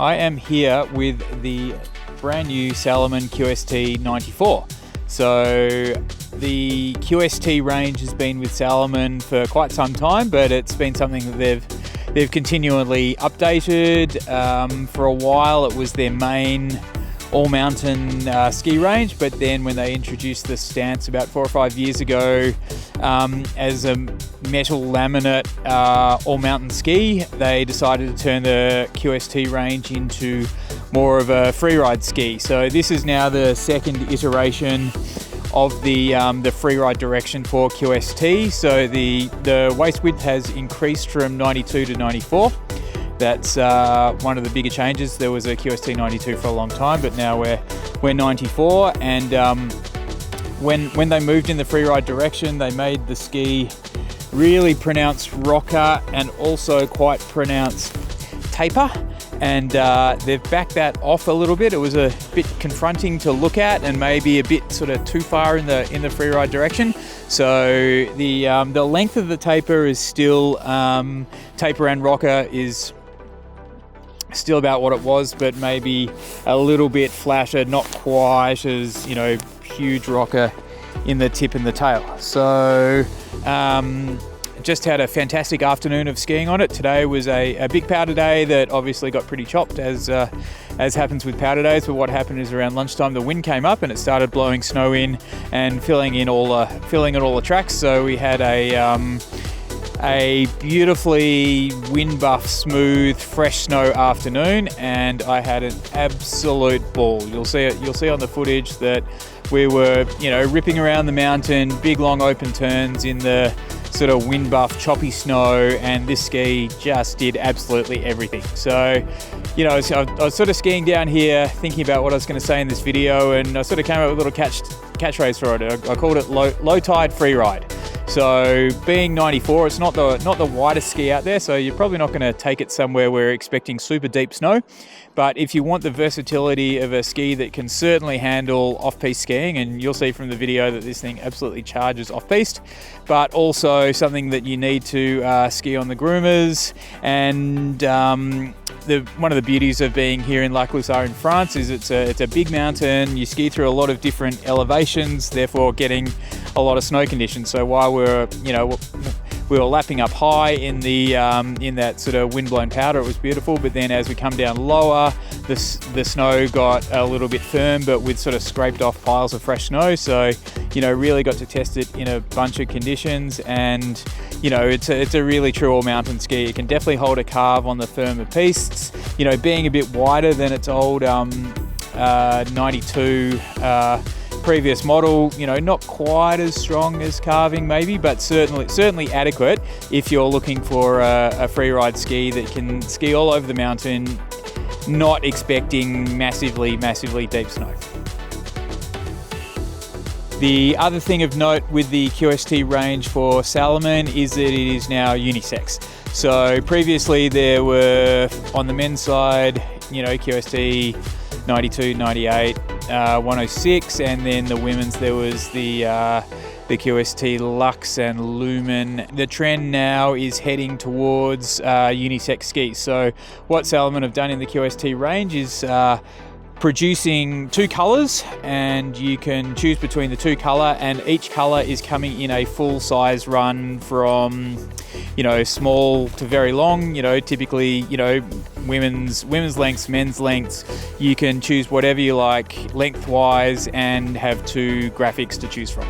I am here with the brand new Salomon QST 94. So the QST range has been with Salomon for quite some time, but it's been something that they've continually updated. For a while it was their main all-mountain ski range, but then when they introduced the stance about 4 or 5 years ago as a metal laminate all-mountain ski, they decided to turn the QST range into more of a freeride ski. So this is now the second iteration of the freeride direction for QST. So the waist width has increased from 92 to 94. That's one of the bigger changes. There was a QST 92 for a long time, but now we're 94. And when they moved in the freeride direction, they made the ski really pronounced rocker and also quite pronounced taper. And they've backed that off a little bit. It was a bit confronting to look at and maybe a bit sort of too far in the freeride direction. So the length of the taper is still, taper and rocker is still about what it was, but maybe a little bit flatter, not quite as, huge rocker in the tip and the tail. So just had a fantastic afternoon of skiing on it. Today was a big powder day that obviously got pretty chopped as happens with powder days. But what happened is around lunchtime the wind came up and it started blowing snow in and filling in all the tracks. So we had a beautifully wind buff, smooth, fresh snow afternoon, and I had an absolute ball. You'll see on the footage that we were, ripping around the mountain, big long open turns in the sort of wind buff, choppy snow, and this ski just did absolutely everything. So, I was sort of skiing down here, thinking about what I was going to say in this video, and I sort of came up with a little catchphrase for it. I called it low tide free ride. So being 94, it's not the widest ski out there, so you're probably not going to take it somewhere where you're expecting super deep snow. But if you want the versatility of a ski that can certainly handle off-piste skiing, and you'll see from the video that this thing absolutely charges off-piste, but also something that you need to ski on the groomers. And one of the beauties of being here in Lac in France is it's a big mountain. You ski through a lot of different elevations, therefore getting a lot of snow conditions. So while we were lapping up high in that sort of windblown powder, it was beautiful. But then as we come down lower, the snow got a little bit firm, but with sort of scraped off piles of fresh snow. So really got to test it in a bunch of conditions, and it's a really true all mountain ski. It can definitely hold a carve on the firmer pistes. Being a bit wider than its old 92 previous model, not quite as strong as carving maybe, but certainly adequate if you're looking for a freeride ski that can ski all over the mountain, not expecting massively deep snow. The other thing of note with the QST range for Salomon is that it is now unisex. So previously there were, on the men's side, QST 92, 98, 106, and then the women's there was the QST Luxe and Lumen. The trend now is heading towards unisex skis. So what Salomon have done in the QST range is producing two colors, and you can choose between the two color, and each color is coming in a full size run from small to very long. Typically women's lengths, men's lengths. You can choose whatever you like lengthwise and have two graphics to choose from.